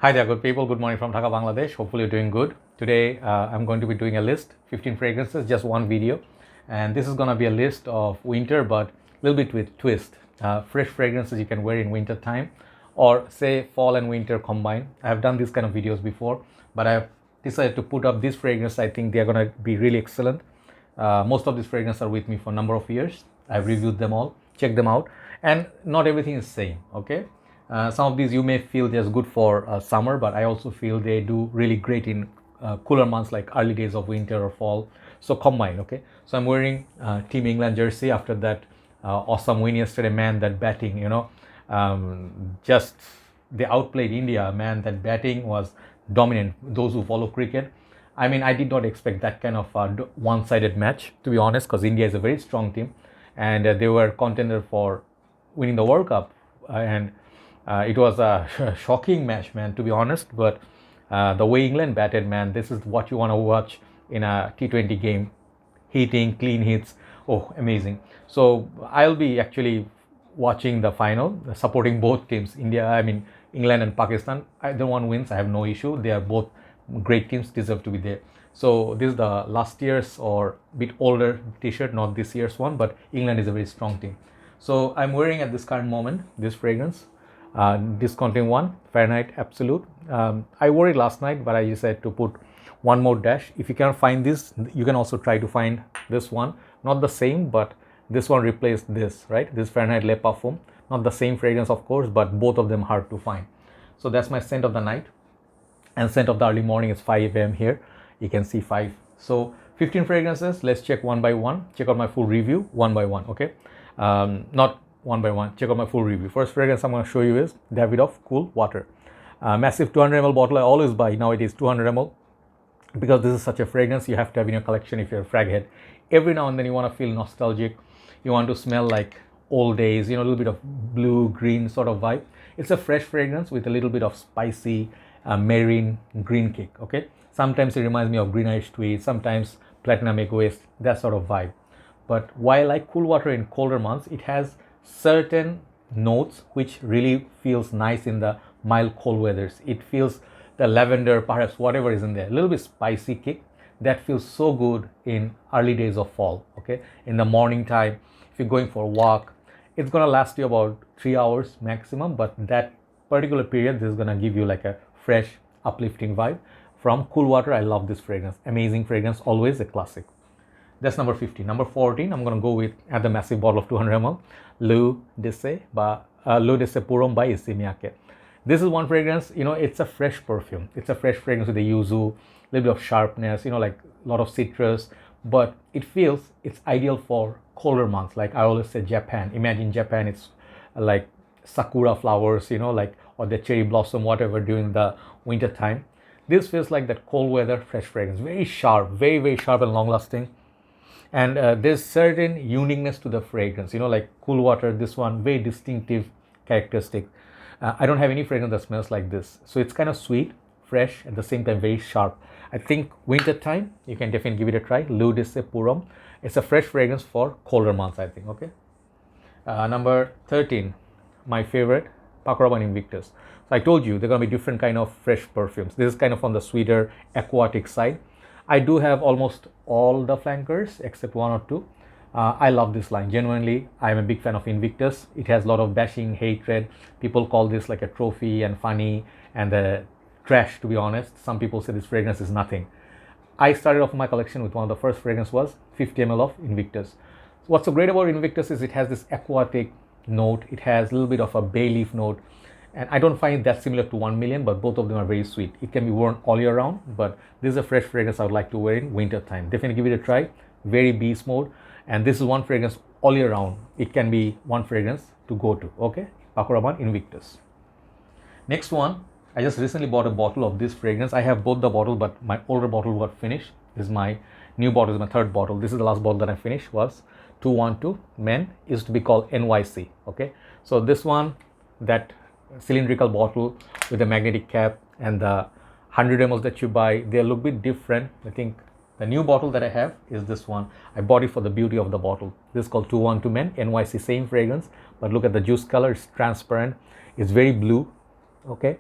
Hi there, good people. Good morning from Dhaka, Bangladesh. Hopefully you're doing good. Today I'm going to be doing a list, 15 fragrances, just one video. And this is going to be a list of winter, but a little bit with twist. Fresh fragrances you can wear in winter time, or say fall and winter combined. I have done these kind of videos before, but I've decided to put up this fragrance. I think they're going to be really excellent. Most of these fragrances are with me for a number of years. I've reviewed them all, checked them out, and not everything is same, okay? Some of these you may feel they're good for summer, but I also feel they do really great in cooler months like early days of winter or fall. So combine, okay? So I'm wearing Team England jersey after that awesome win yesterday. Man, that batting, just they outplayed India. Man, that batting was dominant. Those who follow cricket, I mean, I did not expect that kind of one-sided match, to be honest, because India is a very strong team, and they were contender for winning the World Cup, and it was a shocking match, man, to be honest. But the way England batted, man, this is what you want to watch in a T20 game. Hitting, clean hits, oh, amazing. So I'll be actually watching the final, supporting both teams, England and Pakistan. Either one wins, I have no issue. They are both great teams, deserve to be there. So this is the last year's or bit older t-shirt, not this year's one, but England is a very strong team. So I'm wearing at this current moment this fragrance. Discounting one, Fahrenheit Absolute. I wore it last night, but I decided to put one more dash. If you cannot find this, you can also try to find this one. Not the same, but this one replaced this, right? This Fahrenheit Le Parfum. Not the same fragrance, of course, but both of them hard to find. So that's my scent of the night. And scent of the early morning is 5 a.m. here. You can see 5. So 15 fragrances. Let's check one by one. Check out my full review one by one, okay? Not one by one, check out my full review. First fragrance I'm going to show you is Davidoff Cool Water. Massive 200 ml bottle I always buy. Now it is 200 ml because this is such a fragrance you have to have in your collection if you're a frag head. Every now and then you want to feel nostalgic. You want to smell like old days, a little bit of blue, green sort of vibe. It's a fresh fragrance with a little bit of spicy marine green kick, okay? Sometimes it reminds me of Green Irish Tweed, sometimes Platinum Egg Waste, that sort of vibe. But while I like cool water in colder months, it has certain notes which really feels nice in the mild cold weathers. It feels the lavender, perhaps whatever is in there, a little bit spicy kick that feels so good in early days of fall, okay? In the morning time, if you're going for a walk, it's gonna last you about 3 hours maximum, but that particular period, this is gonna give you like a fresh, uplifting vibe. From Cool Water, I love this fragrance. Amazing fragrance, always a classic. That's number 15. Number 14, I'm going to go with the massive bottle of 200 ml, Bleu Purom by Issey Miyake. This is one fragrance, it's a fresh perfume. It's a fresh fragrance with a yuzu, a little bit of sharpness, like a lot of citrus, but it feels it's ideal for colder months. Like I always say Japan. Imagine Japan, it's like sakura flowers, or the cherry blossom, whatever, during the winter time. This feels like that cold weather fresh fragrance. Very sharp, very, very sharp and long lasting. And there's certain uniqueness to the fragrance, like Cool Water, this one, very distinctive characteristic. I don't have any fragrance that smells like this. So it's kind of sweet, fresh, at the same time very sharp. I think winter time, you can definitely give it a try. Bleu Purom. It's a fresh fragrance for colder months, I think, okay? Number 13, my favorite, Paco Invictus. So I told you, there are going to be different kind of fresh perfumes. This is kind of on the sweeter, aquatic side. I do have almost all the flankers except one or two. I love this line. Genuinely, I'm a big fan of Invictus. It has a lot of bashing, hatred. People call this like a trophy and funny and trash, to be honest. Some people say this fragrance is nothing. I started off my collection with one of the first fragrance was 50 ml of Invictus. What's so great about Invictus is it has this aquatic note. It has a little bit of a bay leaf note. And I don't find that similar to 1 million, but both of them are very sweet. It can be worn all year round, but this is a fresh fragrance I would like to wear in winter time. Definitely give it a try. Very beast mode. And this is one fragrance all year round. It can be one fragrance to go to, okay? Paco Rabanne Invictus. Next one, I just recently bought a bottle of this fragrance. I have both the bottle, but my older bottle got finished. This is my new bottle, is my third bottle. This is the last bottle that I finished, was 212 Men. It used to be called NYC, okay? So this one, that cylindrical bottle with a magnetic cap and the 100 ml that you buy, they look a bit different. I think the new bottle that I have is this one. I bought it for the beauty of the bottle. This is called 212 Men, NYC, same fragrance, but look at the juice color. It's transparent. It's very blue, okay?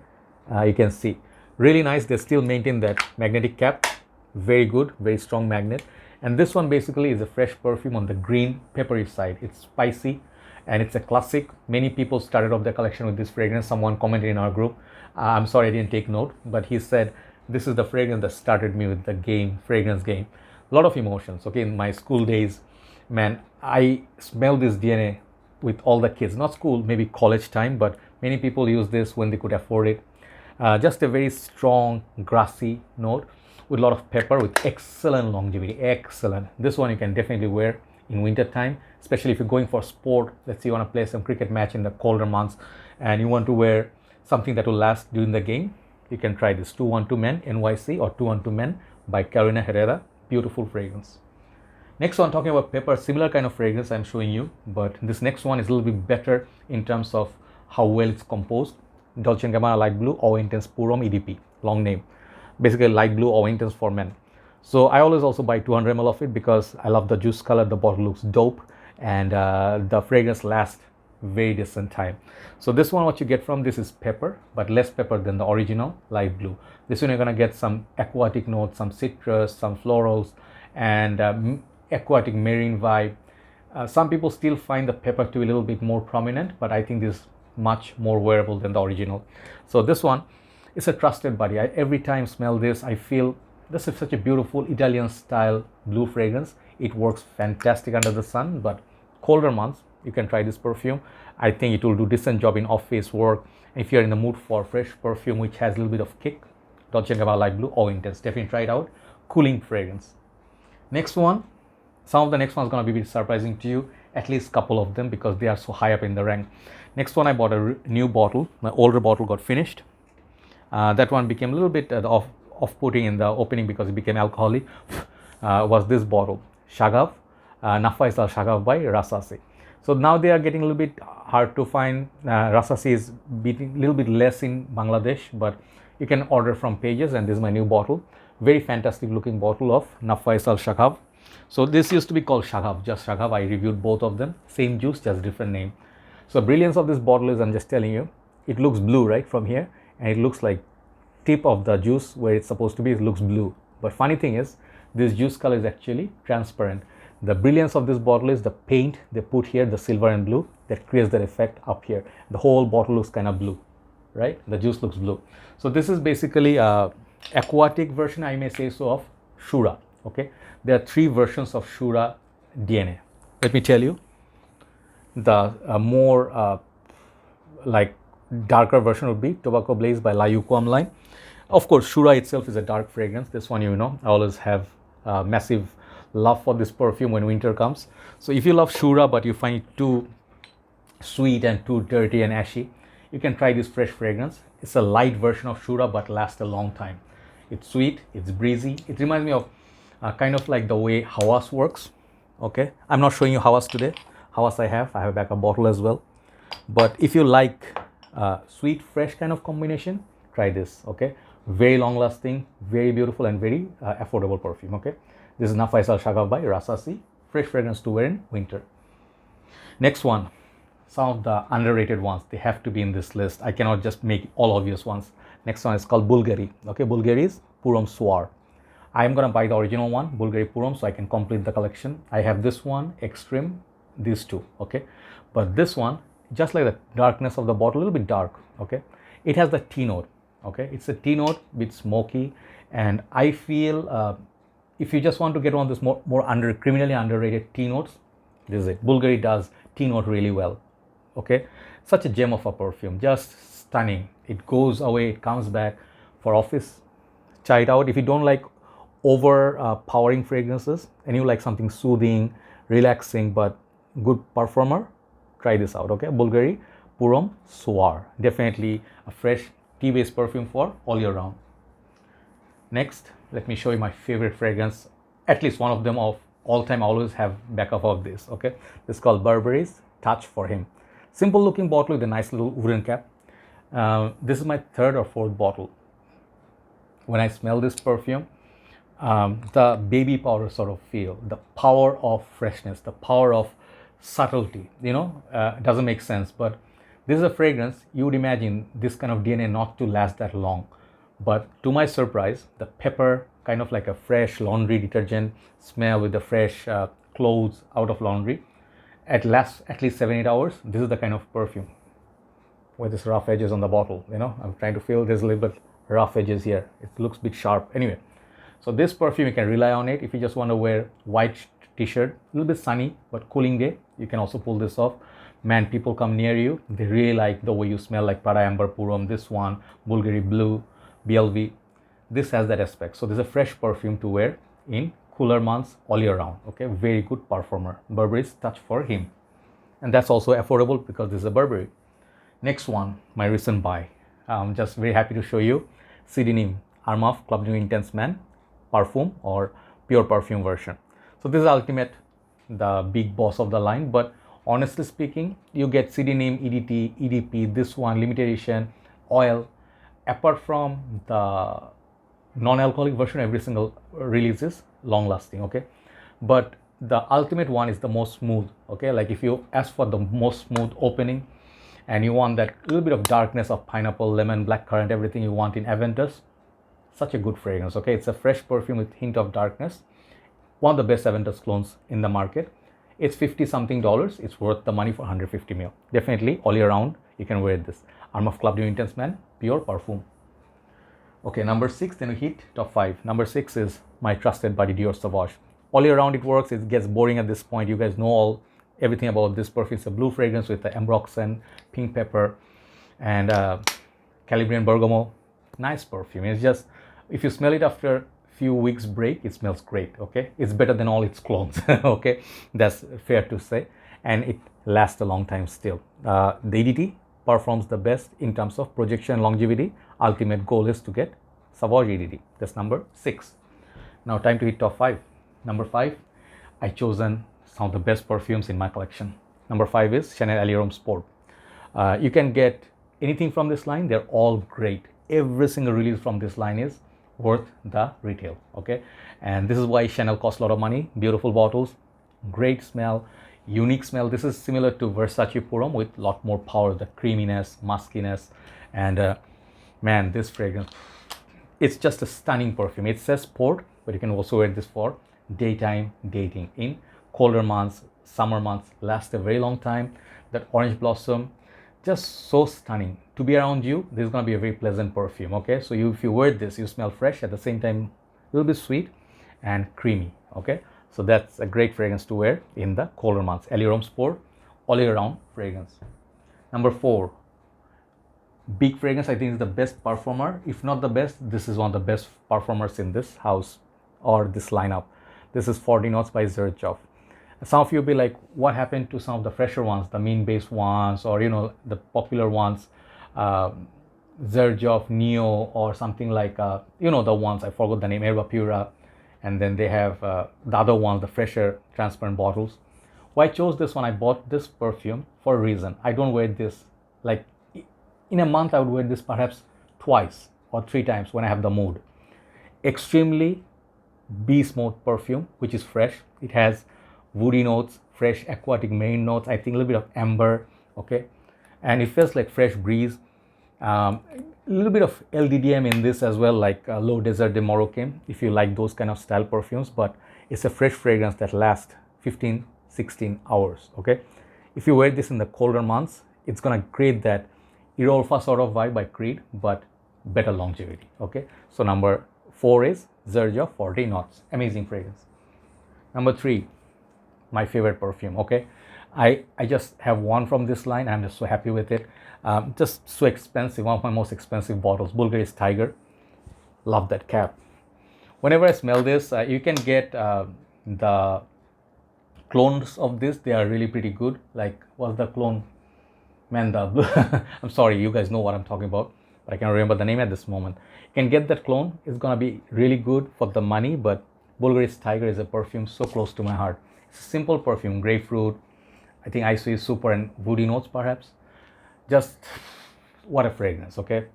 You can see really nice. They still maintain that magnetic cap, very good, very strong magnet. And this one basically is a fresh perfume on the green peppery side. It's spicy and it's a classic. Many people started off their collection with this fragrance. Someone commented in our group, I'm sorry I didn't take note, but he said this is the fragrance that started me with the game, fragrance game. A lot of emotions. Okay, in my school days, man, I smell this DNA with all the kids, not school, maybe college time, but many people use this when they could afford it. Just a very strong grassy note with a lot of pepper, with excellent longevity, excellent. This one you can definitely wear in winter time, especially if you're going for sport. Let's say you want to play some cricket match in the colder months and you want to wear something that will last during the game. You can try this 212 Men NYC or 212 Men by Carolina Herrera. Beautiful fragrance. Next one, talking about pepper, similar kind of fragrance I'm showing you, but this next one is a little bit better in terms of how well it's composed. Dolce & Gabbana Light Blue Eau Intense Purhomme EDP, long name. Basically light blue Eau Intense for men. So I always also buy 200 ml of it because I love the juice color, the bottle looks dope, and the fragrance lasts very decent time. So this one, what you get from this is pepper, but less pepper than the original light blue. This one you're gonna get some aquatic notes, some citrus, some florals, and aquatic marine vibe. Some people still find the pepper to be a little bit more prominent, but I think this is much more wearable than the original. So this one is a trusted buddy. I every time smell this, I feel this is such a beautiful Italian style blue fragrance. It works fantastic under the sun, but colder months you can try this perfume. I think it will do decent job in office work. If you're in the mood for fresh perfume which has a little bit of kick, Dolce & Gabbana Light Blue Eau Intense, definitely try it out. Cooling fragrance. Next one, some of the next ones going to be a bit surprising to you, at least a couple of them, because they are so high up in the rank. Next one, I bought a new bottle. My older bottle got finished. That one became a little bit off-putting in the opening because it became alcoholic. Was this bottle, Shaghaf, Nafaeis Shaghaf by Rasasi. So now they are getting a little bit hard to find. Rasasi is a little bit less in Bangladesh, but you can order from pages, and this is my new bottle. Very fantastic looking bottle of Nafaeis Shaghaf. So this used to be called Shaghaf, just Shaghaf. I reviewed both of them, same juice, just different name. So the brilliance of this bottle is, I'm just telling you, it looks blue right from here, and it looks like tip of the juice where it's supposed to be, it looks blue. But funny thing is, this juice color is actually transparent. The brilliance of this bottle is the paint they put here, the silver and blue, that creates that effect up here. The whole bottle looks kind of blue, right? The juice looks blue. So this is basically a aquatic version, I may say so, of Shura. Okay, there are three versions of Shura DNA. Let me tell you, the more like darker version would be Tobacco Blaze by La Yuquam line. Of course, Shura itself is a dark fragrance. This one, you know, I always have massive love for this perfume when winter comes. So if you love Shura but you find it too sweet and too dirty and ashy, you can try this fresh fragrance. It's a light version of Shura but lasts a long time. It's sweet, it's breezy. It reminds me of kind of like the way Hawas works. Okay, I'm not showing you Hawas today. Hawas I have a backup bottle as well. But if you like sweet fresh kind of combination, try this. Okay, very long lasting, very beautiful, and very affordable perfume. Okay, this is Nafaeis Shaghaf by Rasasi, fresh fragrance to wear in winter. Next one, some of the underrated ones, they have to be in this list. I cannot just make all obvious ones. Next one is called Bvlgari. Okay, Bvlgari is Purhomme Soir. I am gonna buy the original one, Bvlgari Purhomme, so I can complete the collection. I have this one, Extreme, these two. Okay, but this one, just like the darkness of the bottle, a little bit dark. Okay, it has the tea note. Okay, it's a tea note, bit smoky, and I feel if you just want to get one of those more criminally underrated tea notes, this is it. Bvlgari does tea note really well. Okay, such a gem of a perfume, just stunning. It goes away, it comes back. For office, try it out. If you don't like overpowering fragrances and you like something soothing, relaxing, but good perfumer, try this out. Okay, Bvlgari Purhomme Soir, definitely a fresh tea-based perfume for all year round. Next, let me show you my favorite fragrance, at least one of them of all time. I always have backup of this. Okay, this is called Burberry's Touch for Him. Simple looking bottle with a nice little wooden cap. This is my third or fourth bottle. When I smell this perfume, the baby powder sort of feel, the power of freshness, the power of subtlety, you know, it doesn't make sense, but This is a fragrance you would imagine this kind of DNA not to last that long, but to my surprise, the pepper, kind of like a fresh laundry detergent smell with the fresh clothes out of laundry, lasts at least 7-8 hours. This is the kind of perfume with this rough edges on the bottle. I'm trying to feel there's a little bit rough edges here. It looks a bit sharp. Anyway, so this perfume, you can rely on it if you just want to wear white t-shirt, a little bit sunny but cooling day. You can also pull this off. Man, people come near you, they really like the way you smell, like Prada Amber Purum, this one, Bvlgari Blue, BLV. This has that aspect. So this is a fresh perfume to wear in cooler months all year round. Okay, very good perfumer. Burberry's Touch for him. And that's also affordable because this is a Burberry. Next one, my recent buy. I'm just very happy to show you CDNIM Armaf Club New Intense Man Parfum, or pure perfume version. So this is ultimate, the big boss of the line, but honestly speaking, you get CDNIM, EDT, EDP, this one, limited edition, oil. Apart from the non-alcoholic version, every single release is long lasting, okay? But the ultimate one is the most smooth, okay? Like if you ask for the most smooth opening and you want that little bit of darkness of pineapple, lemon, blackcurrant, everything you want in Aventus, such a good fragrance, okay? It's a fresh perfume with hint of darkness. One of the best Aventus clones in the market. It's $50 something. It's worth the money for 150 ml. Definitely all year round you can wear this. Armaf Club New Intense Man Pure Parfum. Okay, number 6, then we hit top 5. Number 6 is my trusted buddy Dior Sauvage. All year round it works. It gets boring at this point. You guys know everything about this perfume. It's a blue fragrance with the ambroxan, pink pepper, and Calabrian bergamot. Nice perfume. It's just, if you smell it after few weeks break, it smells great. Okay, it's better than all its clones. Okay, that's fair to say, and it lasts a long time still. The EDT performs the best in terms of projection and longevity. Ultimate goal is to get Sauvage EDT. That's number 6. Now time to hit top 5. Number 5, I chosen some of the best perfumes in my collection. Number 5 is Chanel Allure Sport. You can get anything from this line. They're all great. Every single release from this line is worth the retail, okay? And this is why Chanel costs a lot of money. Beautiful bottles, great smell, unique smell. This is similar to Versace Purum with a lot more power, the creaminess, muskiness, and man, this fragrance, it's just a stunning perfume. It says sport, but you can also wear this for daytime dating in colder months, summer months, lasts a very long time. That orange blossom, just so stunning. To be around you, this is going to be a very pleasant perfume, okay? So if you wear this, you smell fresh, at the same time a little bit sweet and creamy, okay? So that's a great fragrance to wear in the colder months. Allure Sport, all year round fragrance. Number 4, big fragrance. I think is the best perfumer. If not the best, this is one of the best performers in this house or this lineup. This is 40 Notes by Xerjoff. Some of you will be like, what happened to some of the fresher ones, the mean based ones, or the popular ones, Xerjoff Neo, or something like the ones, I forgot the name, Herba Pura, and then they have the other ones, the fresher transparent bottles. Why I chose this one, I bought this perfume for a reason. I don't wear this, like in a month I would wear this perhaps twice or 3 times when I have the mood. Extremely beast mode perfume, which is fresh. It has woody notes, fresh aquatic marine notes, I think a little bit of amber, okay? And it feels like fresh breeze. A little bit of LDDM in this as well, like Low Desert de Moroccan, if you like those kind of style perfumes, but it's a fresh fragrance that lasts 15-16 hours, okay? If you wear this in the colder months, it's gonna create that Irolfa sort of vibe by Creed, but better longevity, okay? So number 4 is Xerjoff 40 Knots, amazing fragrance. Number 3, my favorite perfume, okay? I just have one from this line. I'm just so happy with it. Just so expensive, one of my most expensive bottles, Bvlgari Tygar. Love that cap. Whenever I smell this, you can get the clones of this. They are really pretty good. Like, what's the clone? Man, the I'm sorry, you guys know what I'm talking about, but I can't remember the name at this moment. You can get that clone. It's gonna be really good for the money, but Bvlgari Tygar is a perfume so close to my heart. It's a simple perfume, grapefruit, I think Issey super and woody notes perhaps. Just what a fragrance, okay?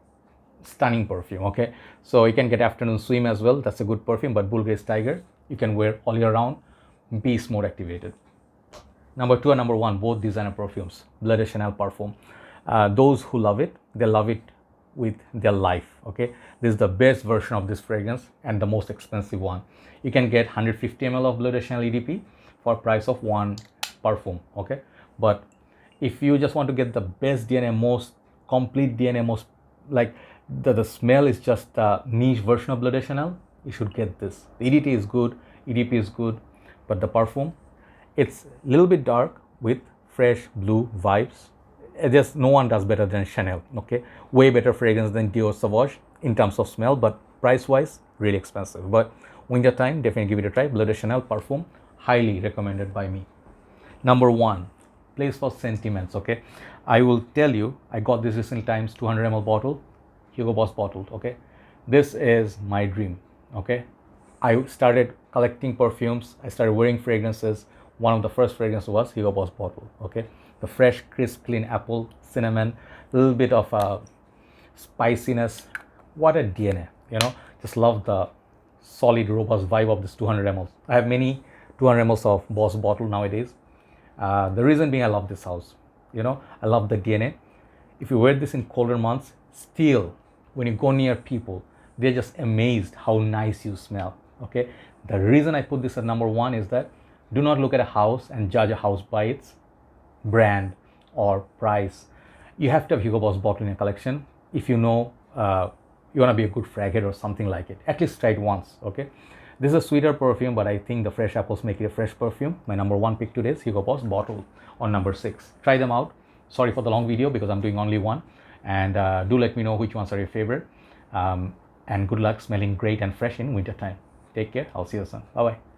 Stunning perfume, okay? So you can get Afternoon Swim as well. That's a good perfume, but Bvlgari Tygar you can wear all year round. Beast mode activated. Number 2 and number 1, both designer perfumes. Bleu de Chanel Parfum. those who love it, they love it with their life. Okay, this is the best version of this fragrance and the most expensive one. You can get 150 ml of Bleu de Chanel EDP for price of one Parfum. Okay, but if you just want to get the best DNA, most complete DNA, most like the smell is just the niche version of Bleu de Chanel, you should get this. The EDT is good, EDP is good, but the Parfum, it's a little bit dark with fresh blue vibes. Just no one does better than Chanel. Okay, way better fragrance than Dior Sauvage in terms of smell, but price wise really expensive. But winter time, definitely give it a try. Bleu de Chanel Parfum, highly recommended by me. Number one, place for sentiments. Okay, I will tell you, I got this recently times 200 ml bottle, Hugo Boss bottled. Okay, this is my dream. Okay, I started collecting perfumes, I started wearing fragrances. One of the first fragrances was Hugo Boss bottle. Okay, the fresh, crisp, clean apple, cinnamon, a little bit of spiciness. What a DNA, you know. Just love the solid, robust vibe of this 200 ml. I have many 200 ml of Boss bottle nowadays. The reason being, I love this house. You know, I love the DNA. If you wear this in colder months, still, when you go near people, they're just amazed how nice you smell. Okay, the reason I put this at number one is that do not look at a house and judge a house by its brand or price. You have to have Hugo Boss bottle in your collection if you know you want to be a good frag head or something like it. At least try it once. Okay, this is a sweeter perfume, but I think the fresh apples make it a fresh perfume. My number one pick today is Hugo Boss bottle on number 6. Try them out. Sorry for the long video because I'm doing only one, and do let me know which ones are your favorite. And good luck smelling great and fresh in winter time. Take care. I'll see you soon. Bye bye.